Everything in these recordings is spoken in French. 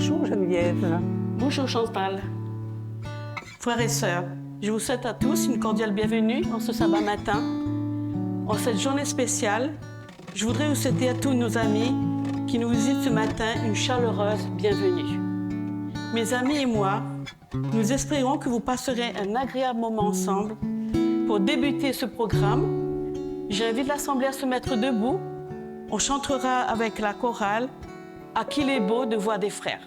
Bonjour Geneviève. Bonjour Chantal. Frères et sœurs, je vous souhaite à tous une cordiale bienvenue en ce sabbat matin. En cette journée spéciale, je voudrais vous souhaiter à tous nos amis qui nous visitent ce matin une chaleureuse bienvenue. Mes amis et moi, nous espérons que vous passerez un agréable moment ensemble. Pour débuter ce programme, j'invite l'Assemblée à se mettre debout. On chantera avec la chorale « À qu'il est beau de voix des frères ».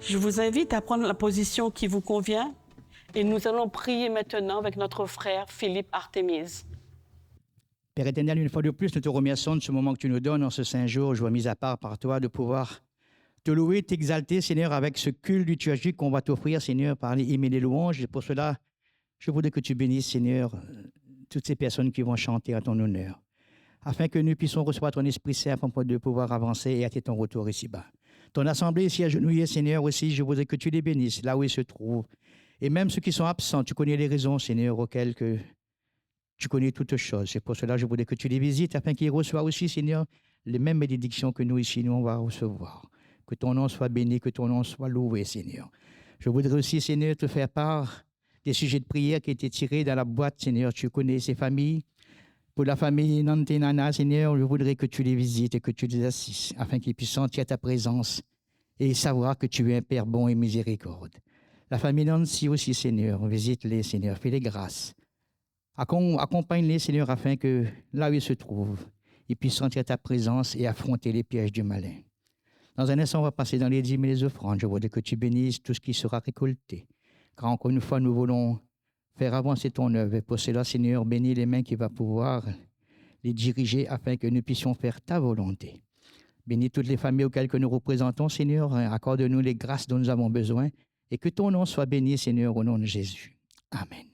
Je vous invite à prendre la position qui vous convient et nous allons prier maintenant avec notre frère Philippe Artémise. Père éternel, une fois de plus, nous te remercions de ce moment que tu nous donnes en ce saint jour, joie mise à part par toi, de pouvoir te louer, t'exalter, Seigneur, avec ce culte liturgique qu'on va t'offrir, Seigneur, par les hymnes et les louanges. Et pour cela, je voudrais que tu bénisses, Seigneur, toutes ces personnes qui vont chanter à ton honneur, afin que nous puissions recevoir ton Esprit Saint afin de pouvoir avancer et hâter ton retour ici-bas. Ton assemblée ici agenouillée, Seigneur, aussi, je voudrais que tu les bénisses là où ils se trouvent. Et même ceux qui sont absents, tu connais les raisons, Seigneur, auxquelles que tu connais toutes choses. C'est pour cela que je voudrais que tu les visites afin qu'ils reçoivent aussi, Seigneur, les mêmes bénédictions que nous ici, nous, on va recevoir. Que ton nom soit béni, que ton nom soit loué, Seigneur. Je voudrais aussi, Seigneur, te faire part des sujets de prière qui étaient tirés dans la boîte, Seigneur. Tu connais ces familles. Pour la famille Nantenana, Seigneur, je voudrais que tu les visites et que tu les assistes afin qu'ils puissent sentir ta présence et savoir que tu es un Père bon et miséricorde. La famille Nancy aussi, Seigneur, visite-les, Seigneur, fais-les grâces. Accompagne-les, Seigneur, afin que là où ils se trouvent, ils puissent sentir ta présence et affronter les pièges du malin. Dans un instant, on va passer dans les dîmes et les offrandes. Je voudrais que tu bénisses tout ce qui sera récolté. Car encore une fois, nous voulons faire avancer ton œuvre. Et pour cela, Seigneur, bénis les mains qui vont pouvoir les diriger afin que nous puissions faire ta volonté. Bénis toutes les familles auxquelles que nous représentons, Seigneur. Accorde-nous les grâces dont nous avons besoin et que ton nom soit béni, Seigneur, au nom de Jésus. Amen.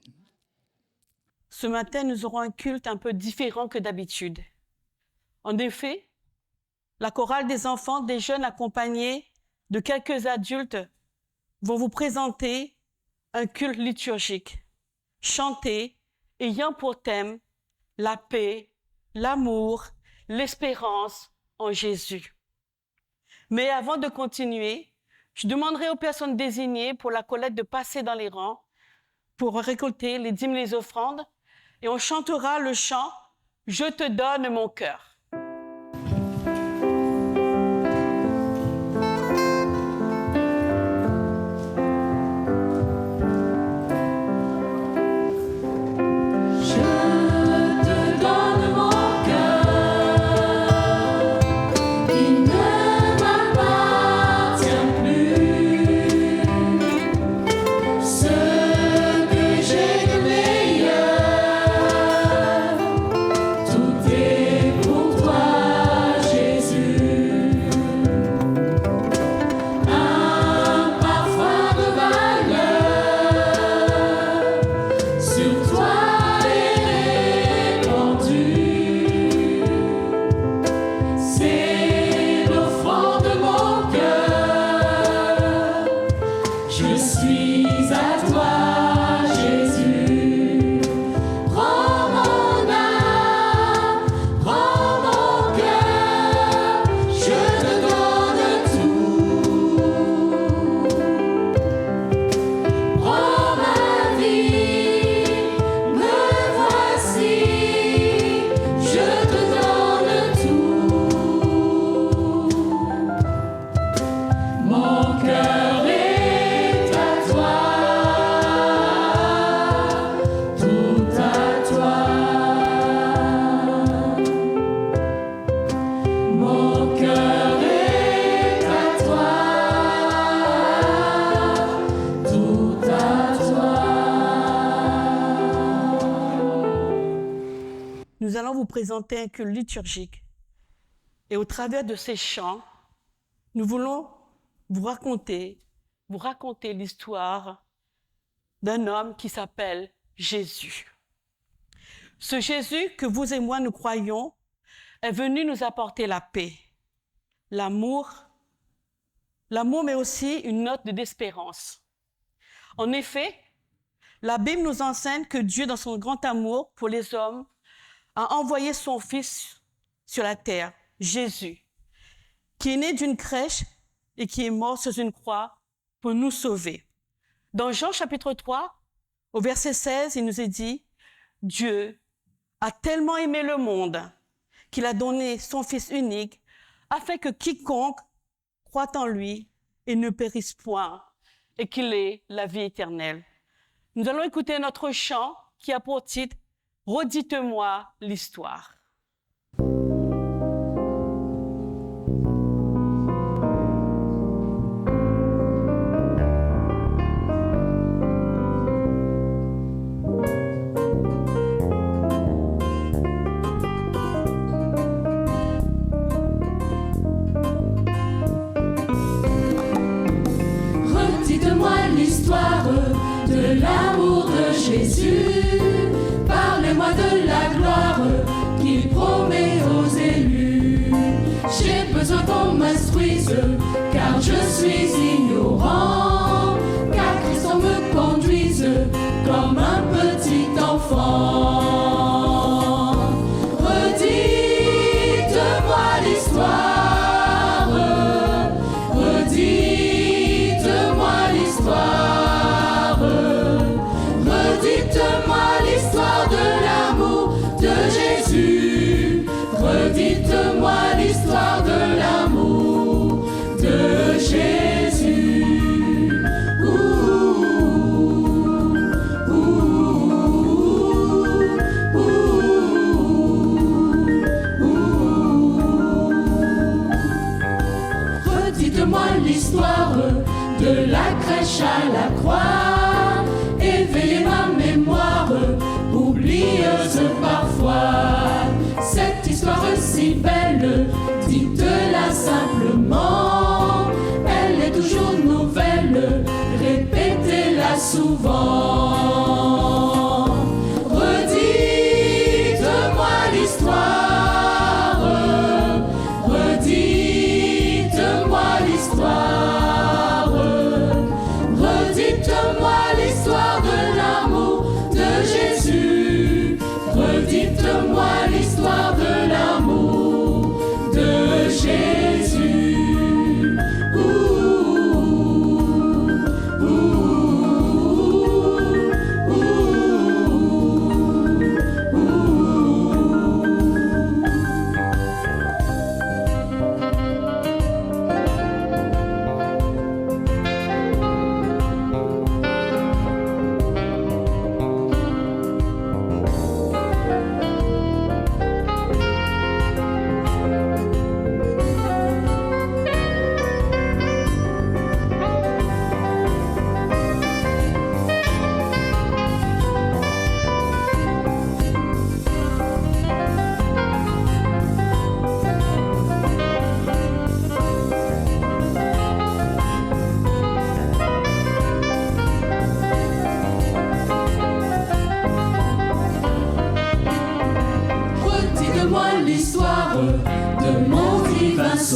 Ce matin, nous aurons un culte un peu différent que d'habitude. En effet, la chorale des enfants, des jeunes accompagnés de quelques adultes vont vous présenter un culte liturgique, chanté, ayant pour thème la paix, l'amour, l'espérance en Jésus. Mais avant de continuer, je demanderai aux personnes désignées pour la collecte de passer dans les rangs pour récolter les dîmes et les offrandes et on chantera le chant « Je te donne mon cœur ». Nous allons vous présenter un culte liturgique. Et au travers de ces chants, nous voulons vous raconter l'histoire d'un homme qui s'appelle Jésus. Ce Jésus que vous et moi nous croyons est venu nous apporter la paix, l'amour mais aussi une note d'espérance. En effet, la Bible nous enseigne que Dieu, dans son grand amour pour les hommes, a envoyé son Fils sur la terre, Jésus, qui est né d'une crèche et qui est mort sur une croix pour nous sauver. Dans Jean chapitre 3, au verset 16, il nous est dit « Dieu a tellement aimé le monde qu'il a donné son Fils unique afin que quiconque croit en lui et ne périsse point et qu'il ait la vie éternelle. » Nous allons écouter notre chant qui a pour titre « Redites-moi l'histoire ». Redites-moi l'histoire de l'amour de Jésus. Parlez-moi de la gloire qu'il promet aux élus. J'ai besoin qu'on m'instruise, car je suis ignorant. Car Christ me conduise comme un petit enfant. Redites-moi l'histoire. Redites-moi l'histoire. Redites-moi l'histoire de l'amour de Jésus. Redites-moi l'histoire de l'amour de Jésus. Redites-moi l'histoire de la crèche à la croix. Éveillez ma mémoire, oublieuse parfois. Cette histoire si belle, dites-la simplement. Elle est toujours nouvelle, répétez-la souvent. Redites-moi l'histoire. Redites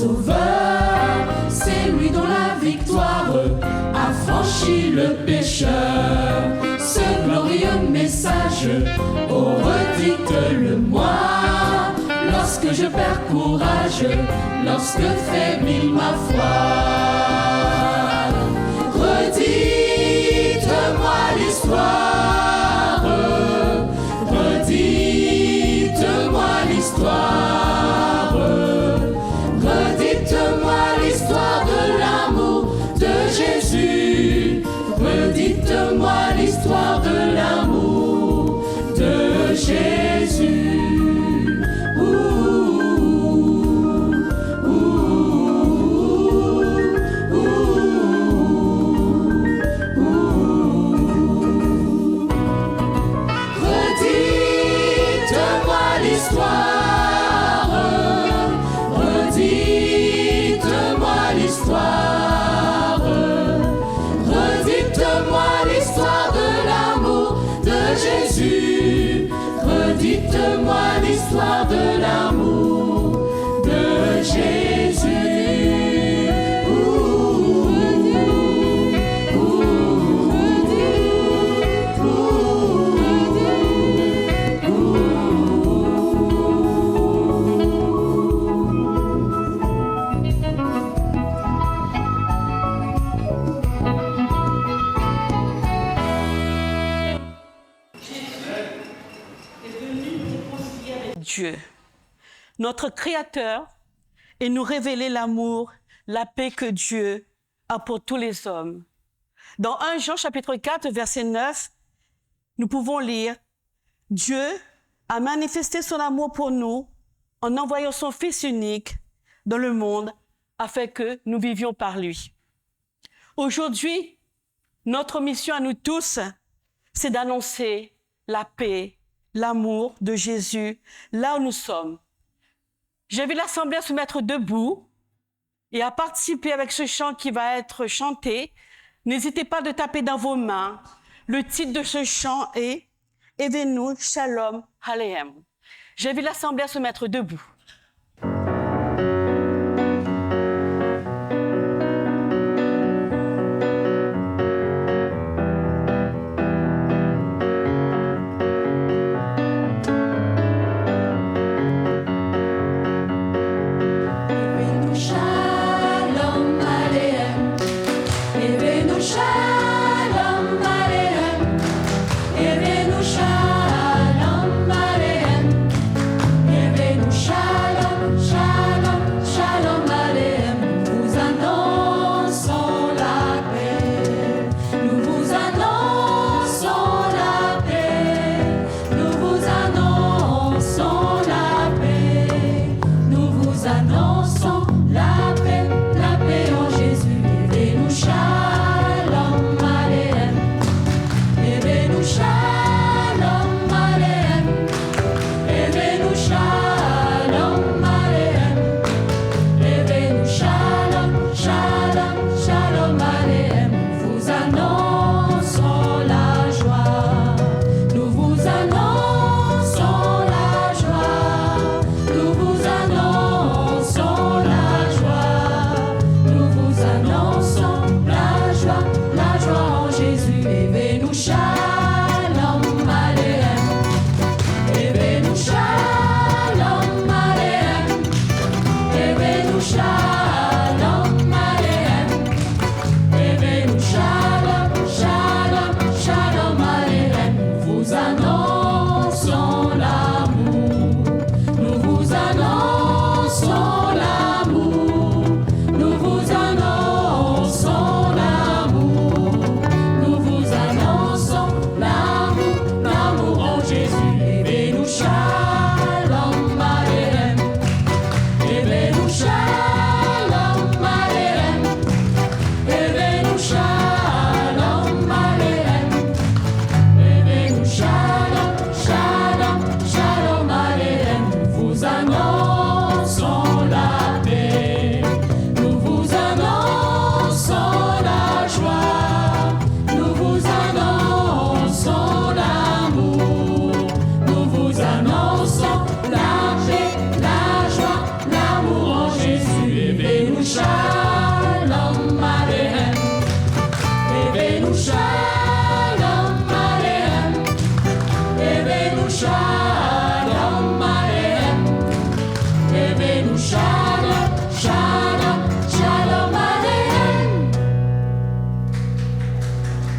sauveur, c'est lui dont la victoire a franchi le pécheur. Ce glorieux message, oh redites-le-moi, lorsque je perds courage, lorsque faiblit ma foi. Redites-moi l'histoire, redites-moi l'histoire, redites-moi l'histoire de l'amour de Jésus, redites-moi l'histoire de l'amour de Jésus. Redites-moi l'histoire, redites-moi l'histoire de l'amour de Jésus, redites-moi l'histoire de l'amour de Jésus. Dieu, notre Créateur, et nous révéler l'amour, la paix que Dieu a pour tous les hommes. Dans 1 Jean chapitre 4, verset 9, nous pouvons lire « Dieu a manifesté son amour pour nous en envoyant son Fils unique dans le monde afin que nous vivions par lui. » Aujourd'hui, notre mission à nous tous, c'est d'annoncer la paix, l'amour de Jésus là où nous sommes. J'invite l'Assemblée à se mettre debout et à participer avec ce chant qui va être chanté. N'hésitez pas de taper dans vos mains. Le titre de ce chant est « Evenu Shalom Aleichem ». J'invite l'Assemblée à se mettre debout. Shalom Aleichem, shalom aleichem. Evenu shalom aleichem. Evenu shalom aleichem. Evenu shalom, shalom, shalom aleichem.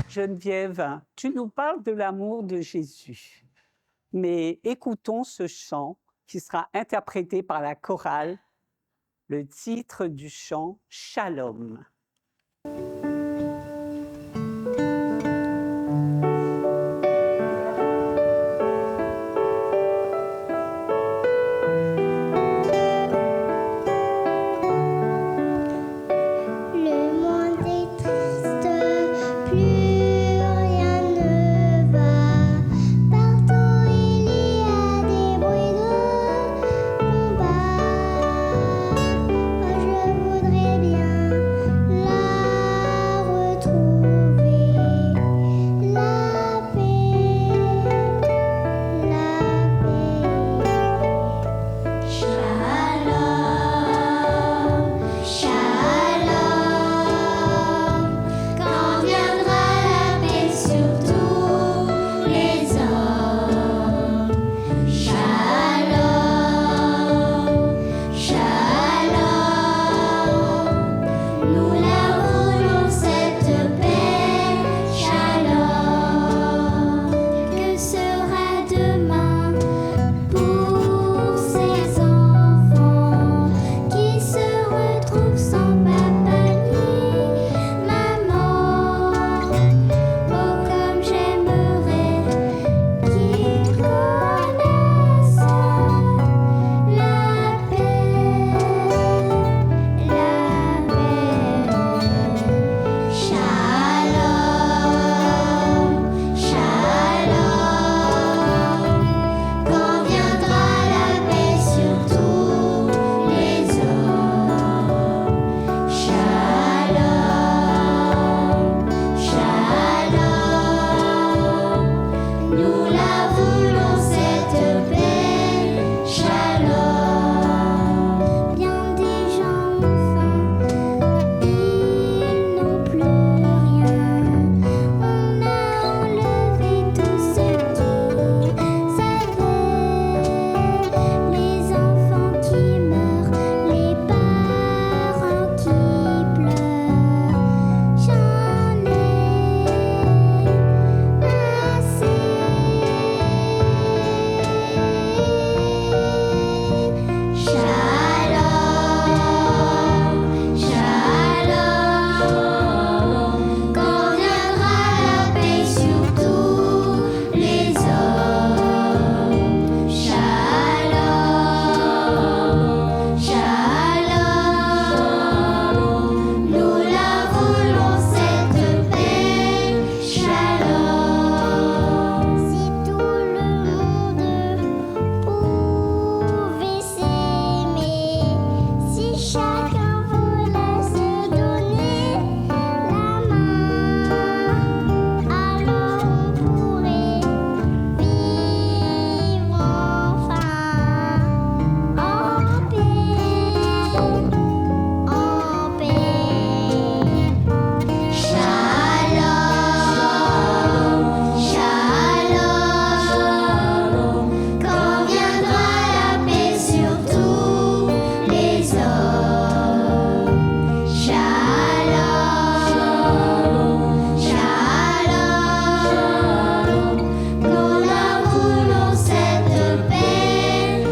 Geneviève, tu nous parles de l'amour de Jésus. Mais écoutons ce chant qui sera interprété par la chorale, le titre du chant « Shalom ». Le monde est triste, plus rien ne va. Partout il y a des bruits de combat. Oh, je voudrais bien la retrouver, la paix, la paix. Shalom, shalom, quand viendra la paix sur tous les hommes. Shalom, shalom, nous la voulons cette paix. Shalom, que sera demain pour ces enfants qui se retrouvent sans papa ni maman? Oh, comme j'aimerais qu'ils connaissent la paix, la paix. Shalom, shalom, quand viendra la paix sur tous les hommes. Shalom, shalom, nous la voulons cette paix. Shalom, bien des gens ont faim, ils n'ont plus rien. On a enlevé tout ce qu'ils avaient. Les enfants qui meurent, les parents qui pleurent. J'en ai assez. Shalom, shalom, quand viendra la paix sur tous les hommes. Shalom, shalom, nous la voulons cette paix. Shalom, si tout le monde pouvait s'aimer, si chacun voulait se donner la main, alors on pourrait vivre enfin en paix, en paix. Shalom, shalom, quand viendra la paix sur tous les hommes. Shalom, shalom, nous la voulons cette paix.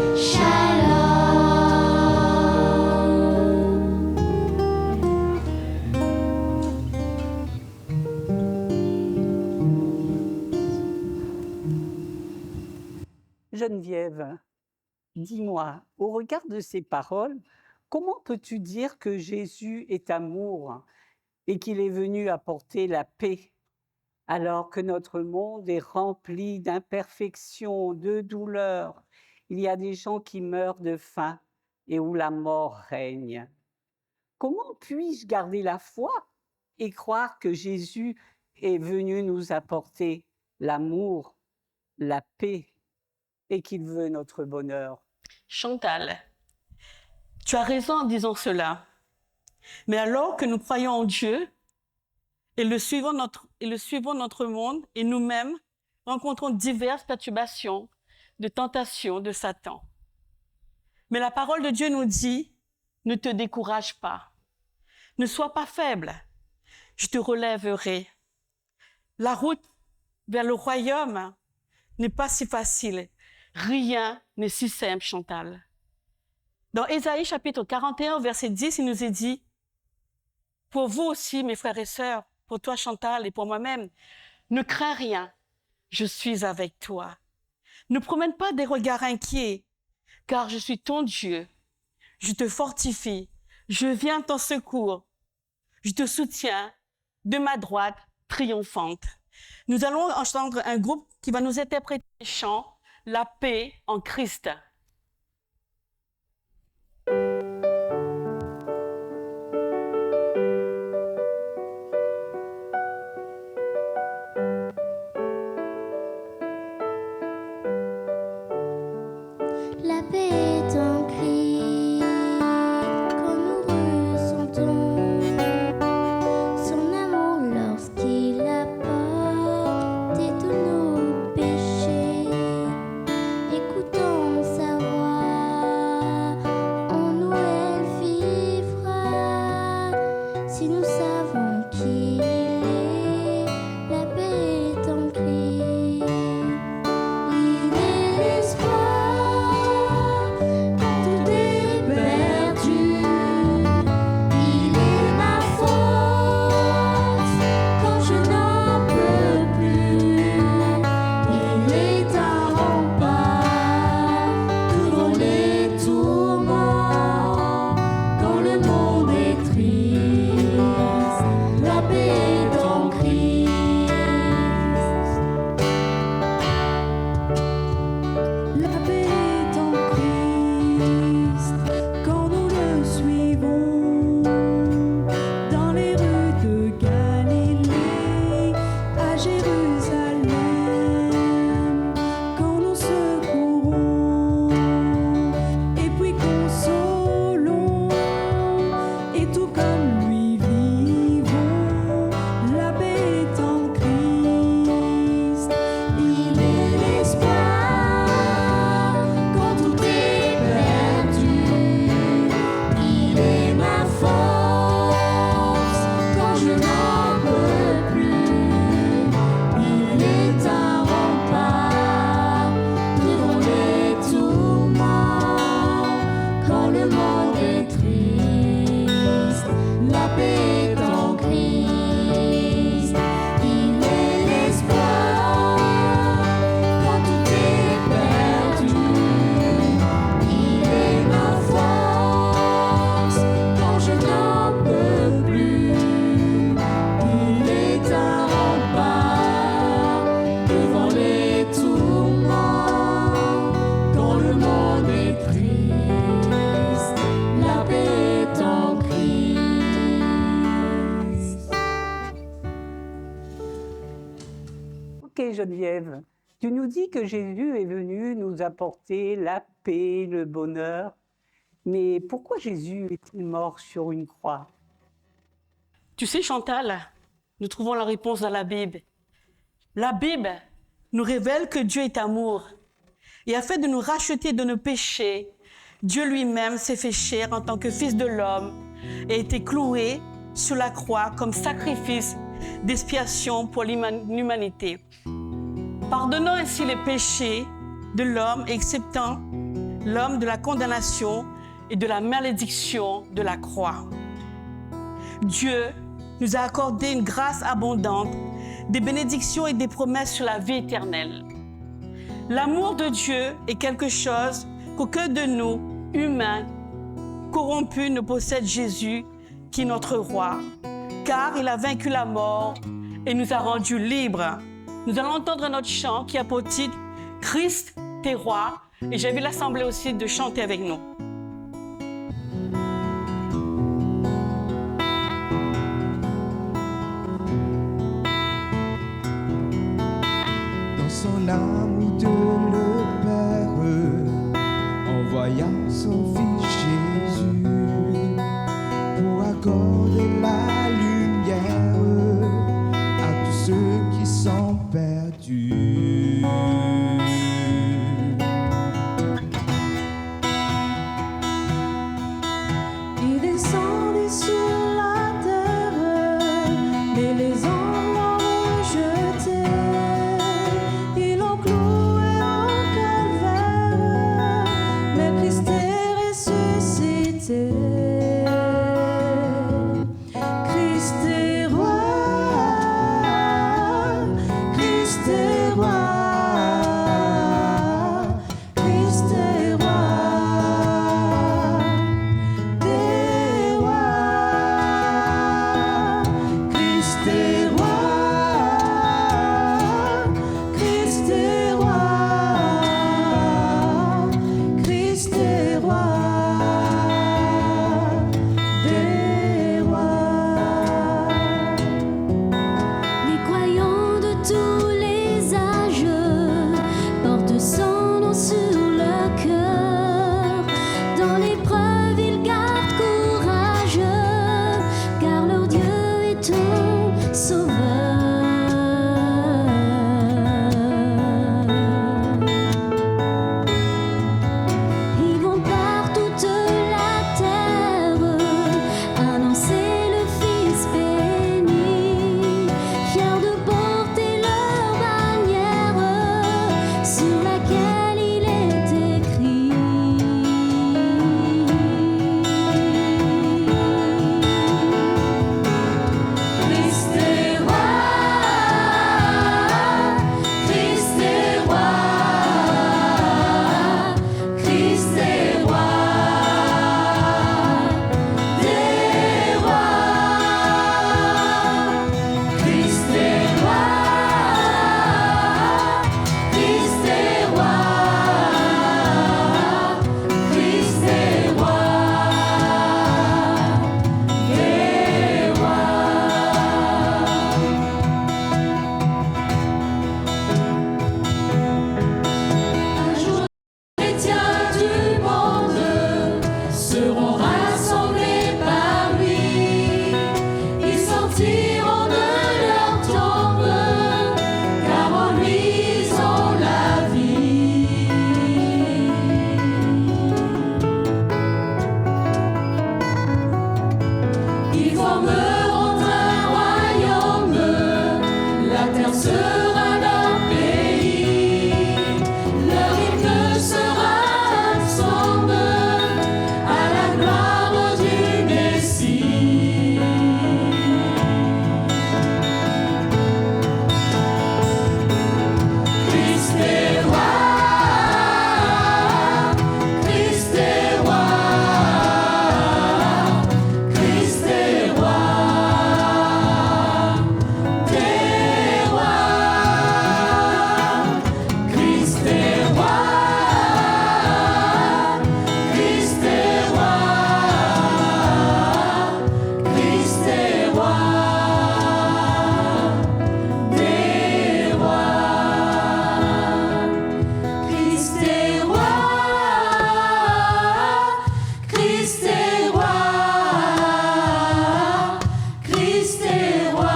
Geneviève, dis-moi, au regard de ces paroles, comment peux-tu dire que Jésus est amour et qu'il est venu apporter la paix, alors que notre monde est rempli d'imperfections, de douleurs? Il y a des gens qui meurent de faim et où la mort règne. Comment puis-je garder la foi et croire que Jésus est venu nous apporter l'amour, la paix et qu'il veut notre bonheur? Chantal, tu as raison en disant cela. Mais alors que nous croyons en Dieu et le suivons notre monde et nous-mêmes rencontrons diverses perturbations, de tentations de Satan. Mais la parole de Dieu nous dit, ne te décourage pas, ne sois pas faible, je te relèverai. La route vers le royaume n'est pas si facile, rien n'est si simple, Chantal. Dans Ésaïe chapitre 41, verset 10, il nous est dit, pour vous aussi, mes frères et sœurs, pour toi, Chantal, et pour moi-même, ne crains rien, je suis avec toi. Ne promène pas des regards inquiets, car je suis ton Dieu. Je te fortifie, je viens à ton secours, je te soutiens de ma droite triomphante. Nous allons entendre un groupe qui va nous interpréter le chant « La paix en Christ ». La paix est en Christ, quand nous ressentons son amour lorsqu'il apporte tous nos péchés. Écoutons sa voix, en nous elle vivra. Si nous savons qui il est, la paix est en Christ. Il est l'espoir quand tout est perdu. Il est ma force quand je n'en peux plus. Il est un rempart devant les tourments. Quand le monde est triste, la paix est en Christ. La paix est en Christ quand nous le suivons dans les rues de Galilée, à Jérusalem, quand nous secourons et puis consolons, et tout comme lui vivons. La paix est en Christ. Il est l'espoir quand tout est perdu. Il est ma force quand je n'en peux plus. Il est un rempart devant les tourments. Quand le monde est triste, la paix est en Christ. Il est l'espoir quand tout est perdu. Il est ma force quand je n'en peux plus. Il est un rempart devant les tourments. Quand le monde est triste, la paix est en Christ. Ok Geneviève, tu nous dis que Jésus est venu nous apporter la paix, le bonheur. Mais pourquoi Jésus est-il mort sur une croix? Tu sais, Chantal, nous trouvons la réponse dans la Bible. La Bible nous révèle que Dieu est amour. Et afin de nous racheter de nos péchés, Dieu lui-même s'est fait chair en tant que Fils de l'homme et a été cloué sur la croix comme sacrifice d'expiation pour l'humanité, pardonnant ainsi les péchés de l'homme et acceptant l'homme de la condamnation et de la malédiction de la croix. Dieu nous a accordé une grâce abondante, des bénédictions et des promesses sur la vie éternelle. L'amour de Dieu est quelque chose qu'aucun de nous, humains, corrompus, ne possède Jésus, qui est notre roi, car il a vaincu la mort et nous a rendus libres. Nous allons entendre notre chant qui a pour titre « Christ, t'es roi » et j'invite l'Assemblée aussi de chanter avec nous. Dans son amour de le Père, envoyant son Fils Jésus pour accorder la lumière à tous ceux qui sont perdus. Il descendit sur la terre, mais les hommes l'ont rejeté. Ils l'ont cloué au calvaire, mais Christ est ressuscité. Christ est roi, Christ est roi, Christ est roi. Des rois, Christ est roi, Christ est roi, Christ est roi, des rois. Les croyants de tous les âges portent son nom sur leur cœur. Dans l'épreuve, ils gardent courage, car leur Dieu est ton sauveur. Ils vont par toute la terre annoncer le Fils béni, fiers de porter leur bannière sur laquelle il est écrit. Christ est roi, Christ est roi, Christ est roi, des rois. Christ est roi, Christ est roi, Christ est roi, des rois. Un jour, les chrétiens du monde seront rassemblés par lui. Ils sortiront de leur tombe, car en lui ils ont la vie. Ils formeront un royaume, la terre sera leur pays. Leur hymne sera un psaume à la gloire du Messie. Christ est roi, Christ est roi, Christ est roi, des rois. Christ est roi, Christ est roi, Christ est roi, des rois. Christ est roi, Christ est roi, Christ est roi,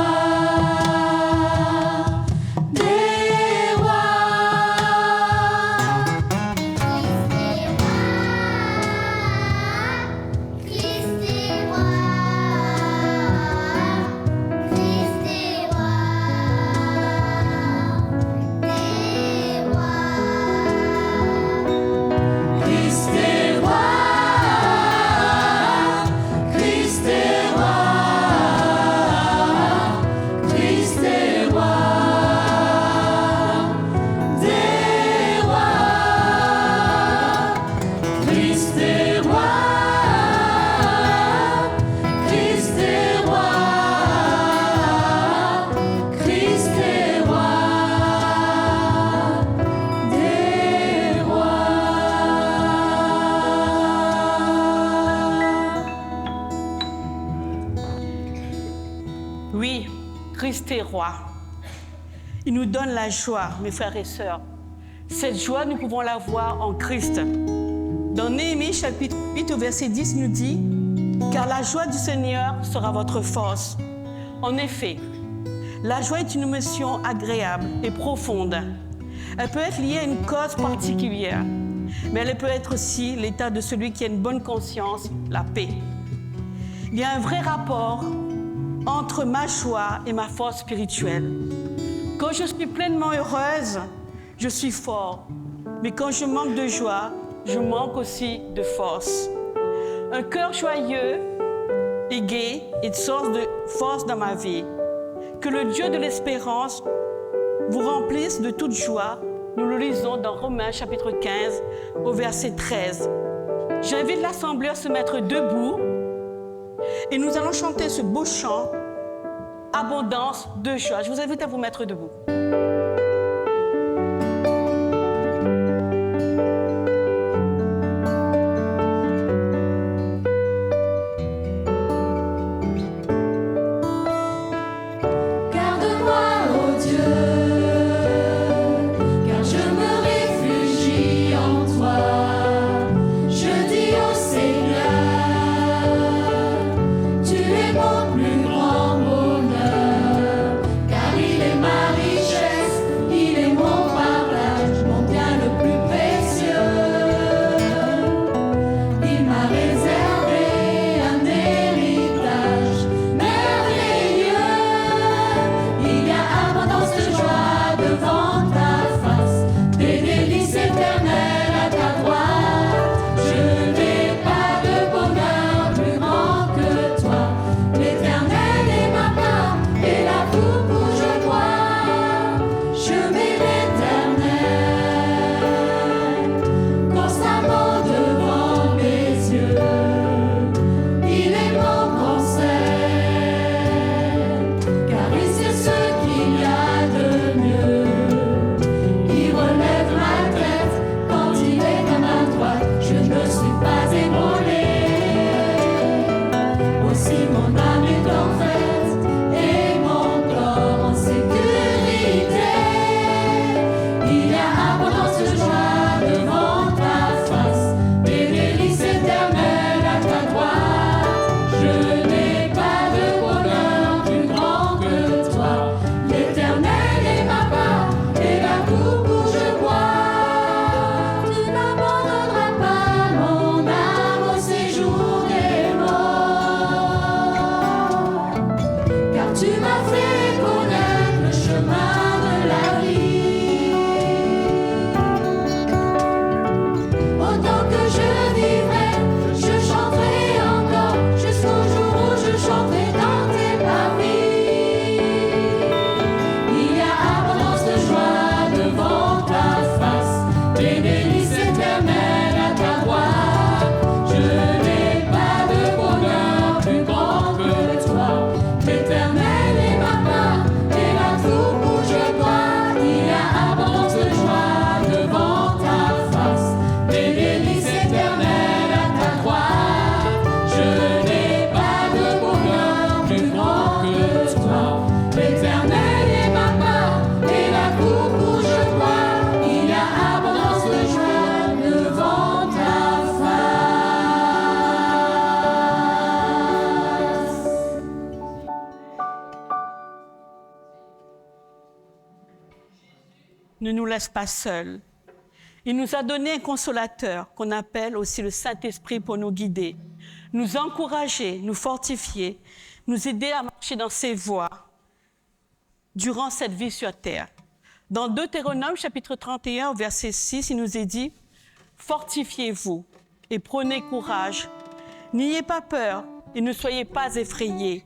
des rois. Christ est roi, Christ est roi, Christ est roi, des rois. Christ est roi, Christ est roi, Christ est roi, des rois. Oui, Christ est roi. Il nous donne la joie, mes frères et sœurs. Cette joie, nous pouvons la voir en Christ. Dans Néhémie, chapitre 8, au verset 10, il nous dit car la joie du Seigneur sera votre force. En effet, la joie est une émotion agréable et profonde. Elle peut être liée à une cause particulière, mais elle peut être aussi l'état de celui qui a une bonne conscience, la paix. Il y a un vrai rapport entre ma joie et ma force spirituelle. Quand je suis pleinement heureuse, je suis fort. Mais quand je manque de joie, je manque aussi de force. Un cœur joyeux et gai est une source de force dans ma vie. Que le Dieu de l'espérance vous remplisse de toute joie. Nous le lisons dans Romains chapitre 15 au verset 13. J'invite l'Assemblée à se mettre debout et nous allons chanter ce beau chant, Abondance de joie. Je vous invite à vous mettre debout. Ne nous laisse pas seuls. Il nous a donné un consolateur qu'on appelle aussi le Saint-Esprit pour nous guider, nous encourager, nous fortifier, nous aider à marcher dans ses voies durant cette vie sur terre. Dans Deutéronome chapitre 31 au verset 6, il nous est dit « Fortifiez-vous et prenez courage. N'ayez pas peur et ne soyez pas effrayés,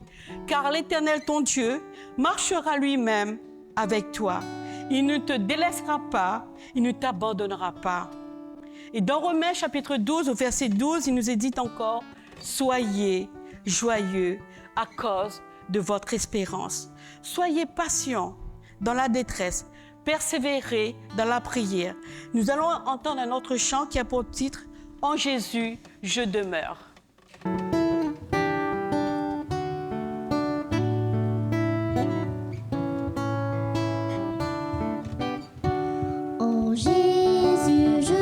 car l'Éternel ton Dieu marchera lui-même avec toi. Il ne te délaissera pas, il ne t'abandonnera pas. » Et dans Romains chapitre 12, au verset 12, il nous est dit encore « Soyez joyeux à cause de votre espérance. Soyez patients dans la détresse, persévérez dans la prière. » Nous allons entendre un autre chant qui a pour titre « En Jésus, je demeure ». En Jésus je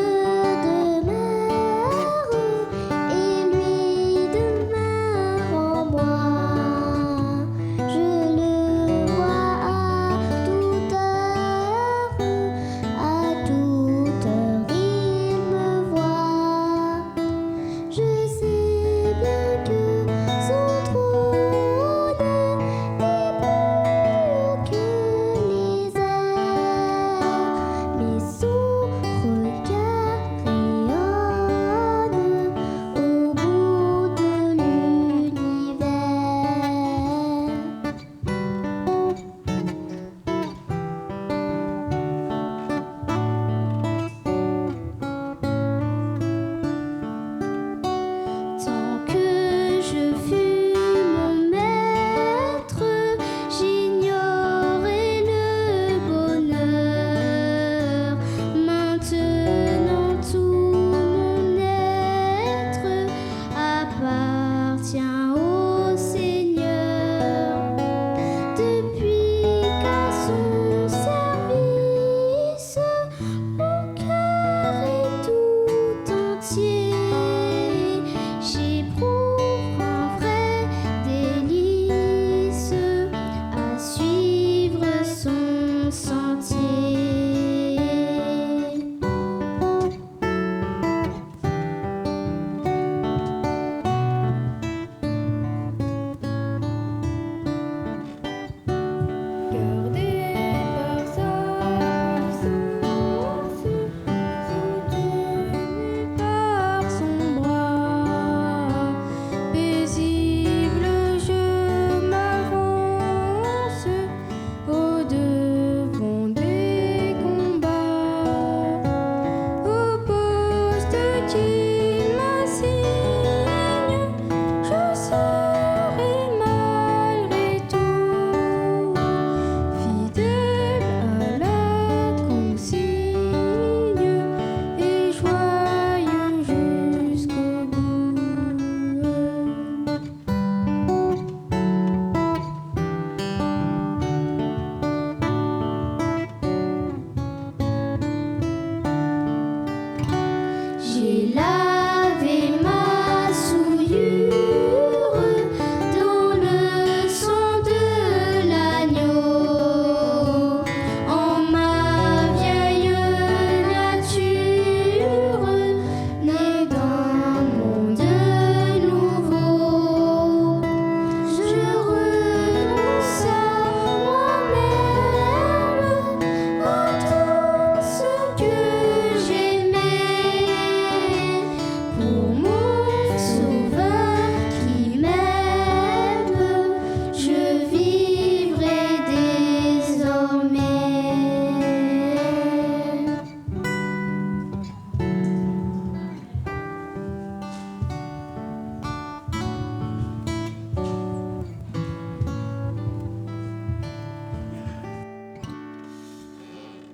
demeure, et lui demeure.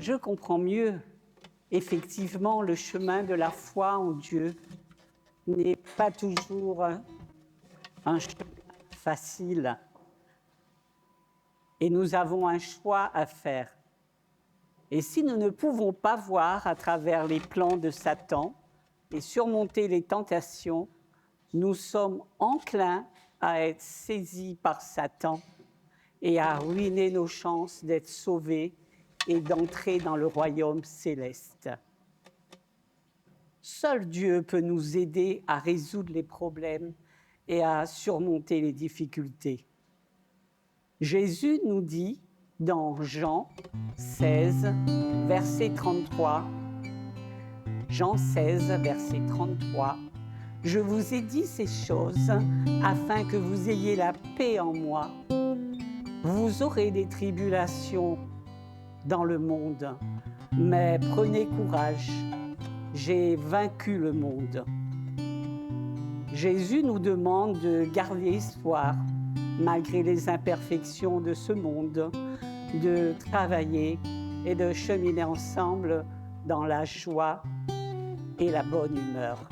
je comprends mieux. Effectivement, le chemin de la foi en Dieu n'est pas toujours un chemin facile. Et nous avons un choix à faire. Et si nous ne pouvons pas voir à travers les plans de Satan et surmonter les tentations, nous sommes enclins à être saisis par Satan et à ruiner nos chances d'être sauvés et d'entrer dans le royaume céleste. Seul Dieu peut nous aider à résoudre les problèmes et à surmonter les difficultés. Jésus nous dit dans Jean 16, verset 33, Jean 16, verset 33, « Je vous ai dit ces choses afin que vous ayez la paix en moi. Vous aurez des tribulations dans le monde, mais prenez courage, j'ai vaincu le monde. » Jésus nous demande de garder espoir malgré les imperfections de ce monde, de travailler et de cheminer ensemble dans la joie et la bonne humeur.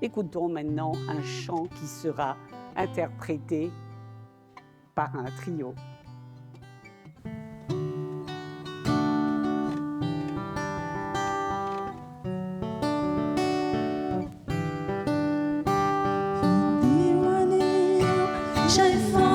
Écoutons maintenant un chant qui sera interprété par un trio. When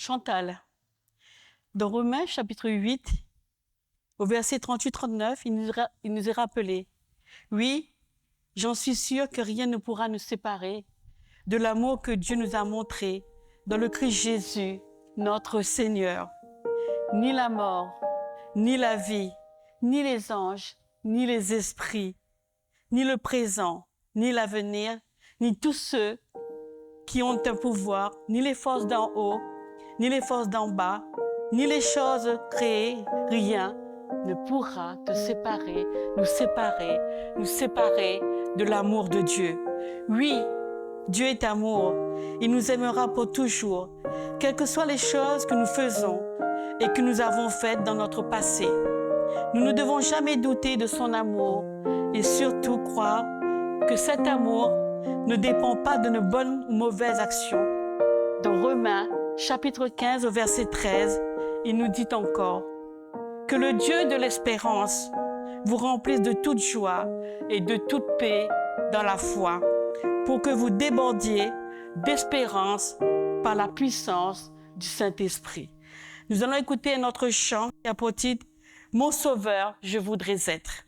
Chantal. Dans Romains chapitre 8, au verset 38-39, il nous est rappelé, « Oui, j'en suis sûre que rien ne pourra nous séparer de l'amour que Dieu nous a montré dans le Christ Jésus, notre Seigneur. Ni la mort, ni la vie, ni les anges, ni les esprits, ni le présent, ni l'avenir, ni tous ceux qui ont un pouvoir, ni les forces d'en haut, ni les forces d'en bas, ni les choses créées, rien ne pourra te séparer, nous séparer de l'amour de Dieu. Oui, Dieu est amour. Il nous aimera pour toujours, quelles que soient les choses que nous faisons et que nous avons faites dans notre passé. Nous ne devons jamais douter de son amour et surtout croire que cet amour ne dépend pas de nos bonnes ou mauvaises actions. Dans Romains, chapitre 15, au verset 13, il nous dit encore « Que le Dieu de l'espérance vous remplisse de toute joie et de toute paix dans la foi, pour que vous débordiez d'espérance par la puissance du Saint-Esprit. » Nous allons écouter notre chant qui a pour titre « Mon Sauveur, je voudrais être ».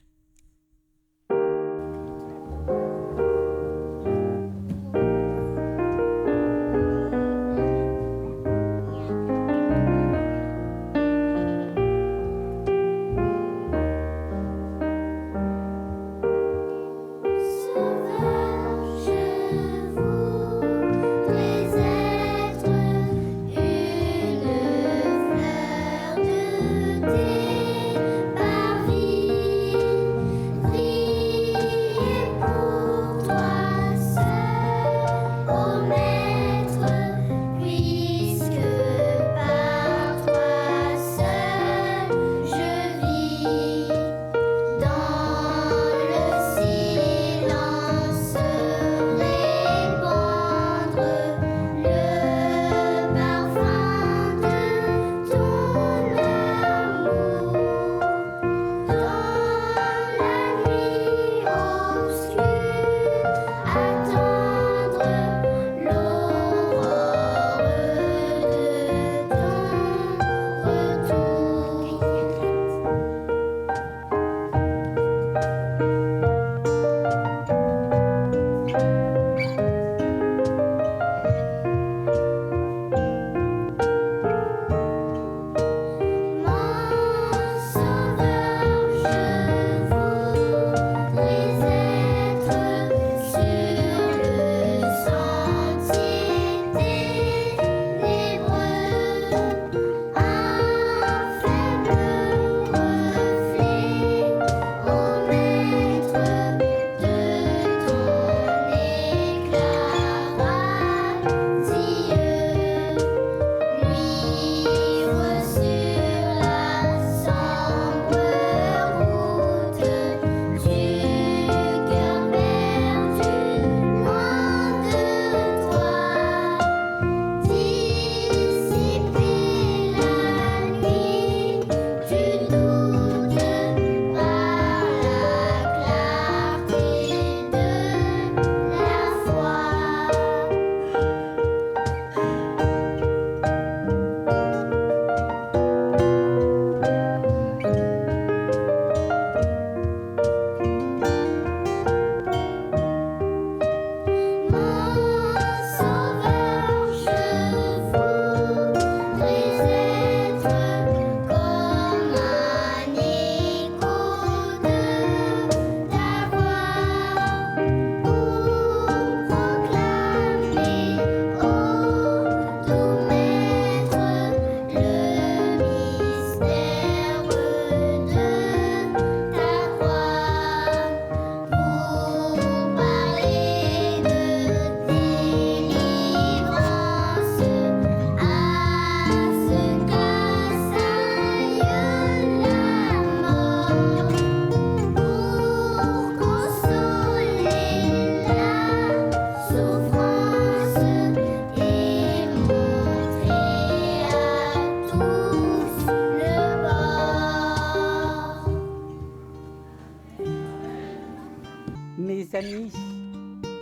Mes amis,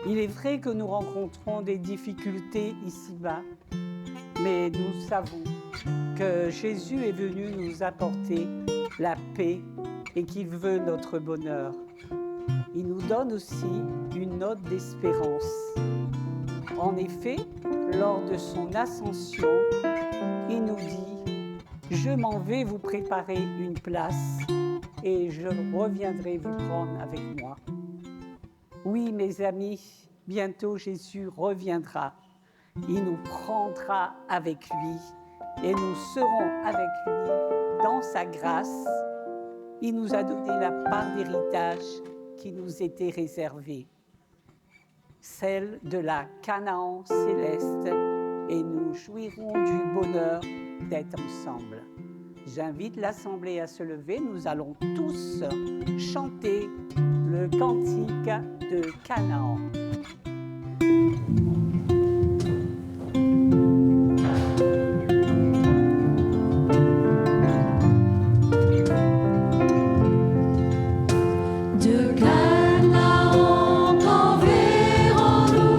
il est vrai que nous rencontrons des difficultés ici-bas, mais nous savons que Jésus est venu nous apporter la paix et qu'il veut notre bonheur. Il nous donne aussi une note d'espérance. En effet, lors de son ascension, il nous dit « Je m'en vais vous préparer une place et je reviendrai vous prendre avec moi. » Oui, mes amis, bientôt Jésus reviendra. Il nous prendra avec lui et nous serons avec lui dans sa grâce. Il nous a donné la part d'héritage qui nous était réservée, celle de la Canaan céleste, et nous jouirons du bonheur d'être ensemble. J'invite l'Assemblée à se lever. Nous allons tous chanter le cantique de Canaan. De Canaan, quand verrons-nous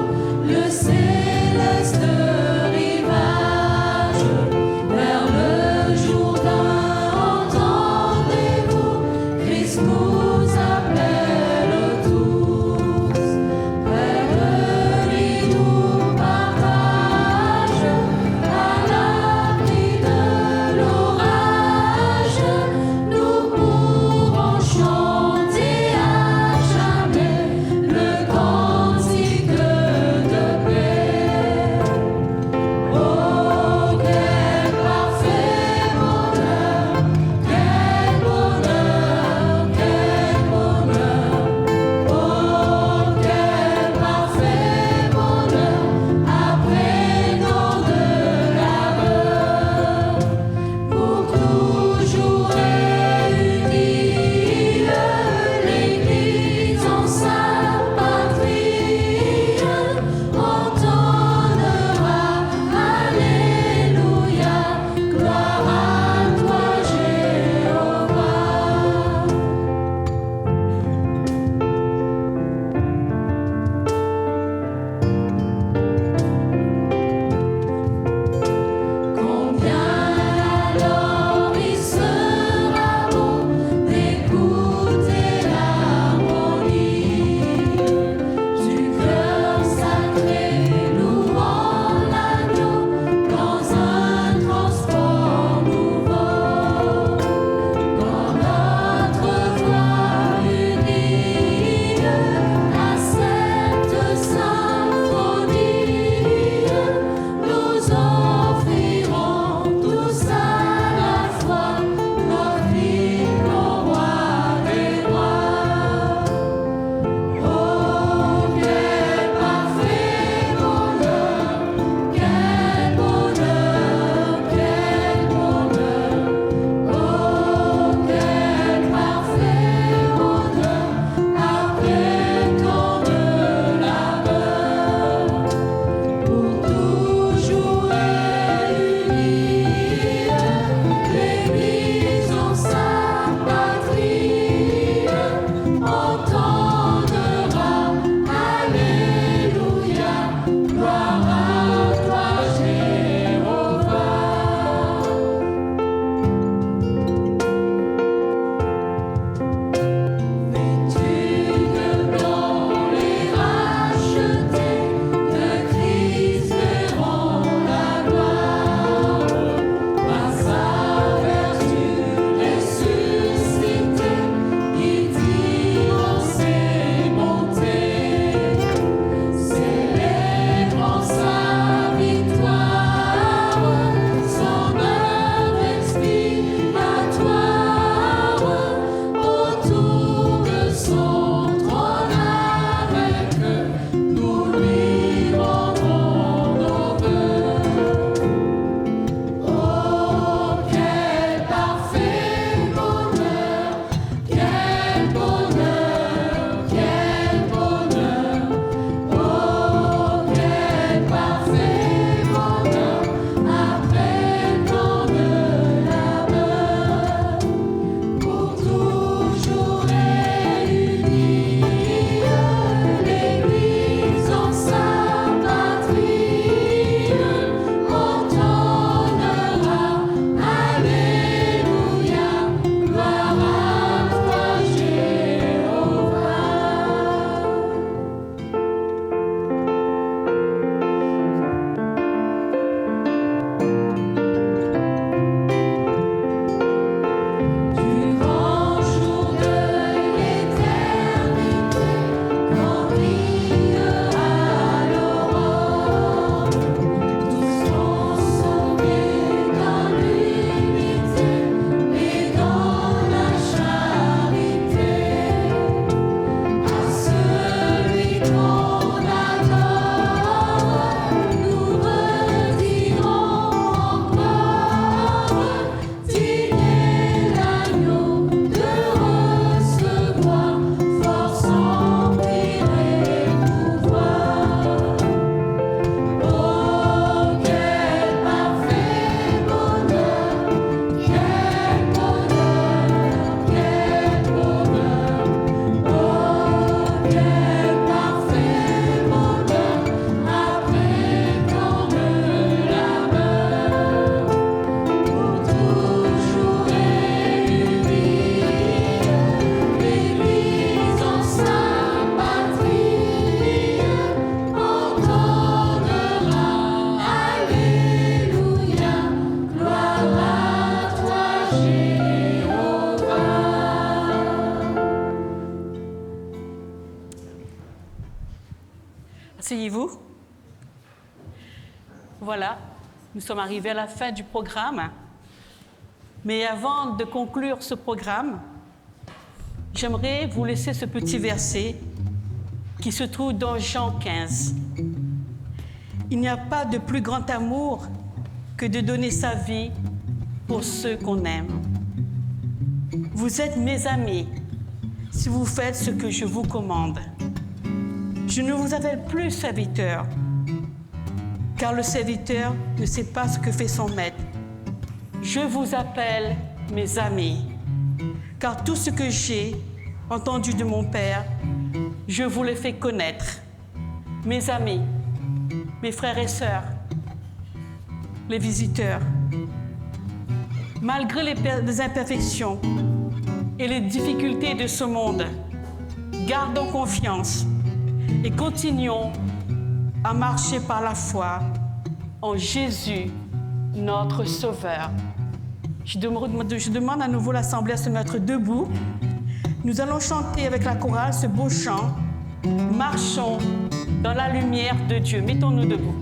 le céleste rivage? Vers le Jourdain, entendez-vous? Christ nous appelle tous. Vers Asseyez-vous. Voilà, nous sommes arrivés à la fin du programme. Mais avant de conclure ce programme, j'aimerais vous laisser ce petit verset qui se trouve dans Jean 15. Il n'y a pas de plus grand amour que de donner sa vie pour ceux qu'on aime. Vous êtes mes amis si vous faites ce que je vous commande. Je ne vous appelle plus serviteur, car le serviteur ne sait pas ce que fait son maître. Je vous appelle mes amis, car tout ce que j'ai entendu de mon Père, je vous l'ai fait connaître. Mes amis, mes frères et sœurs, les visiteurs, malgré les imperfections et les difficultés de ce monde, gardons confiance et continuons à marcher par la foi en Jésus, notre Sauveur. Je demande à nouveau l'Assemblée à se mettre debout. Nous allons chanter avec la chorale ce beau chant. Marchons dans la lumière de Dieu. Mettons-nous debout.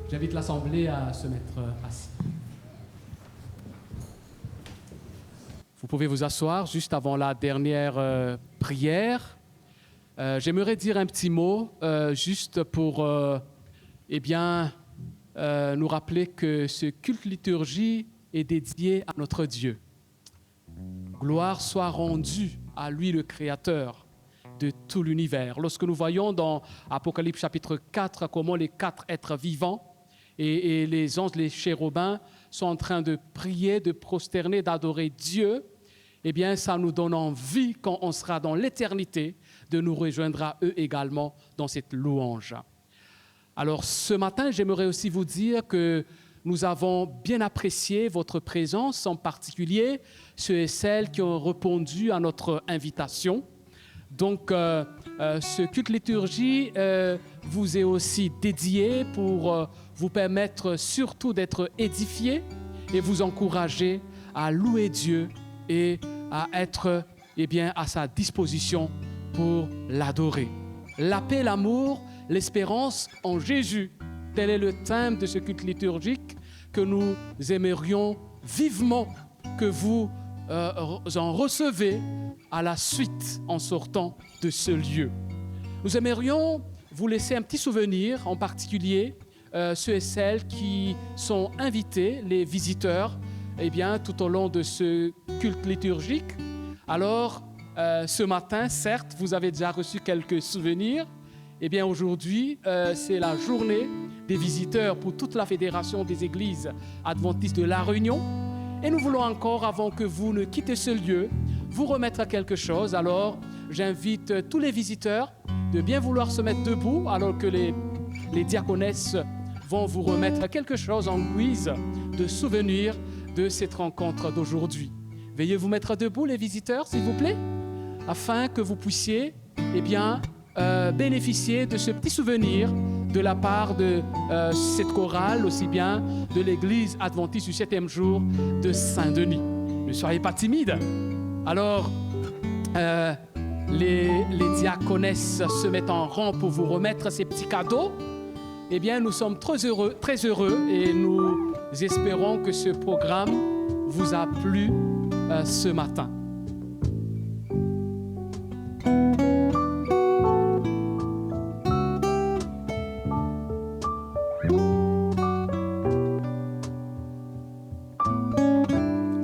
J'invite l'Assemblée à se mettre assis. Vous pouvez vous asseoir juste avant la dernière prière. J'aimerais dire un petit mot juste pour nous rappeler que ce culte liturgie est dédié à notre Dieu. Gloire soit rendue à lui le Créateur de tout l'univers. Lorsque nous voyons dans Apocalypse chapitre 4 comment les 4 êtres vivants et les anges, les chérubins sont en train de prier, de prosterner, d'adorer Dieu, eh bien ça nous donne envie quand on sera dans l'éternité de nous rejoindre à eux également dans cette louange. Alors ce matin, j'aimerais aussi vous dire que nous avons bien apprécié votre présence, en particulier ceux et celles qui ont répondu à notre invitation. Donc, ce culte liturgie vous est aussi dédié pour vous permettre surtout d'être édifiés et vous encourager à louer Dieu et à être à sa disposition pour l'adorer. La paix, l'amour, l'espérance en Jésus. Tel est le thème de ce culte liturgique que nous aimerions vivement que vous en recevez à la suite en sortant de ce lieu. Nous aimerions vous laisser un petit souvenir, en particulier ceux et celles qui sont invités, les visiteurs, tout au long de ce culte liturgique. Alors, ce matin, certes, vous avez déjà reçu quelques souvenirs. Aujourd'hui, c'est la journée des visiteurs pour toute la Fédération des Églises adventistes de La Réunion. Et nous voulons encore, avant que vous ne quittez ce lieu, vous remettre quelque chose. Alors, j'invite tous les visiteurs de bien vouloir se mettre debout alors que les diaconesses vont vous remettre quelque chose en guise de souvenir de cette rencontre d'aujourd'hui. Veuillez vous mettre debout, les visiteurs, s'il vous plaît, afin que vous puissiez bénéficier de ce petit souvenir de la part de cette chorale, aussi bien de l'Église adventiste du 7e jour de Saint-Denis. Ne soyez pas timides. Alors, les diaconesses se mettent en rang pour vous remettre ces petits cadeaux. Nous sommes très heureux et nous espérons que ce programme vous a plu ce matin.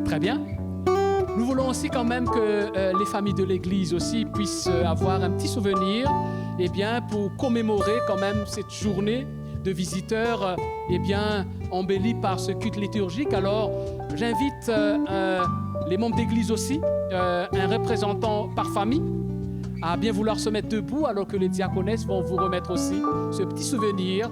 Très bien. Nous voulons aussi quand même que les familles de l'Église aussi puissent avoir un petit souvenir pour commémorer quand même cette journée de visiteurs embellie par ce culte liturgique. Alors, j'invite les membres d'Église aussi, un représentant par famille, à bien vouloir se mettre debout alors que les diaconesses vont vous remettre aussi ce petit souvenir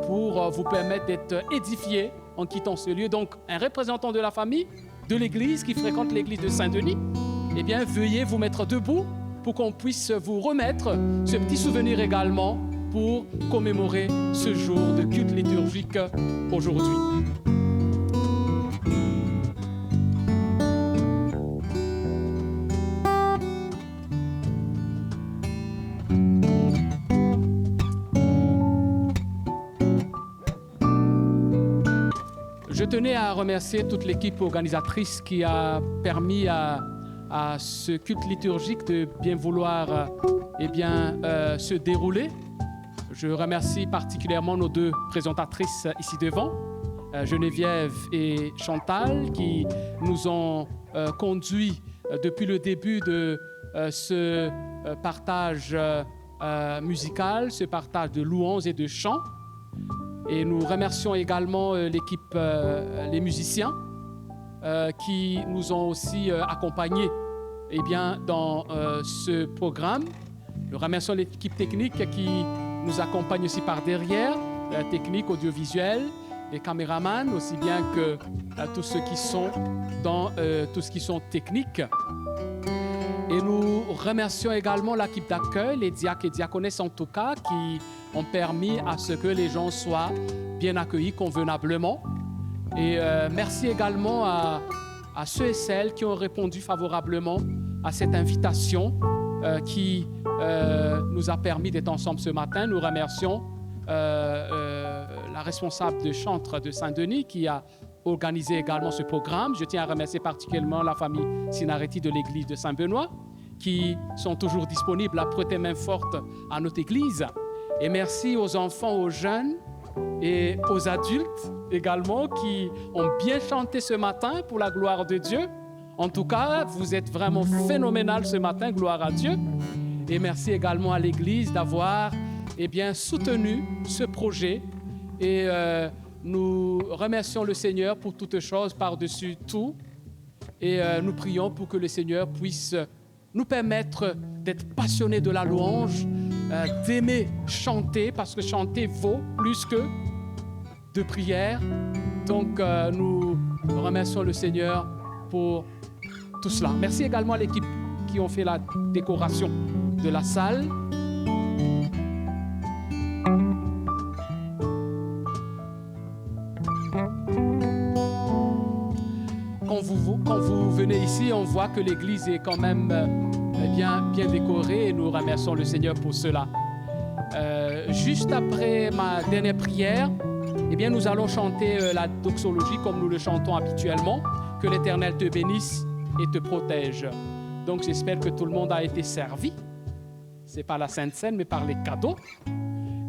pour vous permettre d'être édifiés en quittant ce lieu. Donc, un représentant de la famille, de l'Église qui fréquente l'Église de Saint-Denis, veuillez vous mettre debout pour qu'on puisse vous remettre ce petit souvenir également pour commémorer ce jour de culte liturgique aujourd'hui. Je tenais à remercier toute l'équipe organisatrice qui a permis à ce culte liturgique de bien vouloir se dérouler. Je remercie particulièrement nos deux présentatrices ici devant, Geneviève et Chantal, qui nous ont conduits depuis le début de ce partage musical, ce partage de louanges et de chants. Et nous remercions également l'équipe, les musiciens, qui nous ont aussi accompagnés dans ce programme. Nous remercions l'équipe technique qui nous accompagne aussi par derrière, la technique audiovisuelle, les caméramans, aussi bien que tous ceux qui sont dans tout ce qui sont techniques. Et nous remercions également l'équipe d'accueil, les diacres et diaconesses en tout cas, qui ont permis à ce que les gens soient bien accueillis convenablement. Et merci également à ceux et celles qui ont répondu favorablement à cette invitation qui nous a permis d'être ensemble ce matin. Nous remercions la responsable de chantre de Saint-Denis qui a organisé également ce programme. Je tiens à remercier particulièrement la famille Sinaretti de l'église de Saint-Benoît qui sont toujours disponibles à prêter main forte à notre église. Et merci aux enfants, aux jeunes et aux adultes également qui ont bien chanté ce matin pour la gloire de Dieu. En tout cas, vous êtes vraiment phénoménal ce matin, gloire à Dieu. Et merci également à l'Église d'avoir soutenu ce projet. Et nous remercions le Seigneur pour toutes choses par-dessus tout. Et nous prions pour que le Seigneur puisse nous permettre d'être passionnés de la louange, d'aimer chanter, parce que chanter vaut plus que de prière. Donc, nous remercions le Seigneur pour tout cela. Merci également à l'équipe qui ont fait la décoration de la salle. quand vous venez ici, on voit que l'église est quand même bien décorée et nous remercions le Seigneur pour cela. Juste après ma dernière prière, eh bien, nous allons chanter la doxologie comme nous le chantons habituellement. Que l'Éternel te bénisse et te protège. Donc, j'espère que tout le monde a été servi. Ce n'est pas la Sainte Seine, mais par les cadeaux.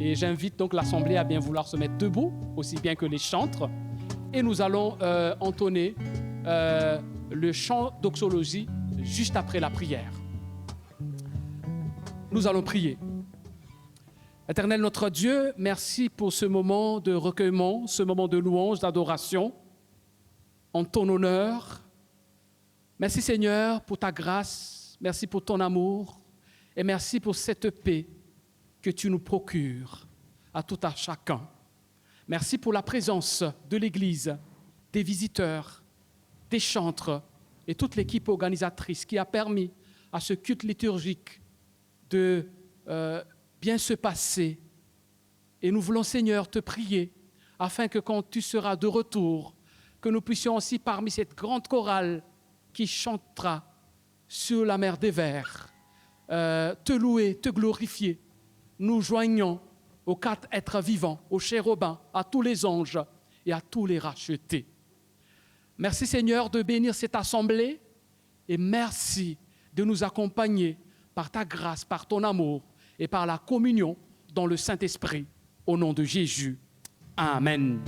Et j'invite donc l'Assemblée à bien vouloir se mettre debout, aussi bien que les chantres. Et nous allons entonner le chant doxologie juste après la prière. Nous allons prier. Éternel notre Dieu, merci pour ce moment de recueillement, ce moment de louange, d'adoration, en ton honneur. Merci Seigneur pour ta grâce, merci pour ton amour et merci pour cette paix que tu nous procures à tout à chacun. Merci pour la présence de l'Église, des visiteurs, des chantres et toute l'équipe organisatrice qui a permis à ce culte liturgique de bien se passer. Et nous voulons, Seigneur, te prier afin que quand tu seras de retour, que nous puissions aussi, parmi cette grande chorale qui chantera sur la mer des vers, te louer, te glorifier, nous joignons aux 4 êtres vivants, aux chérubins, à tous les anges et à tous les rachetés. Merci, Seigneur, de bénir cette assemblée et merci de nous accompagner par ta grâce, par ton amour et par la communion dans le Saint-Esprit, au nom de Jésus. Amen.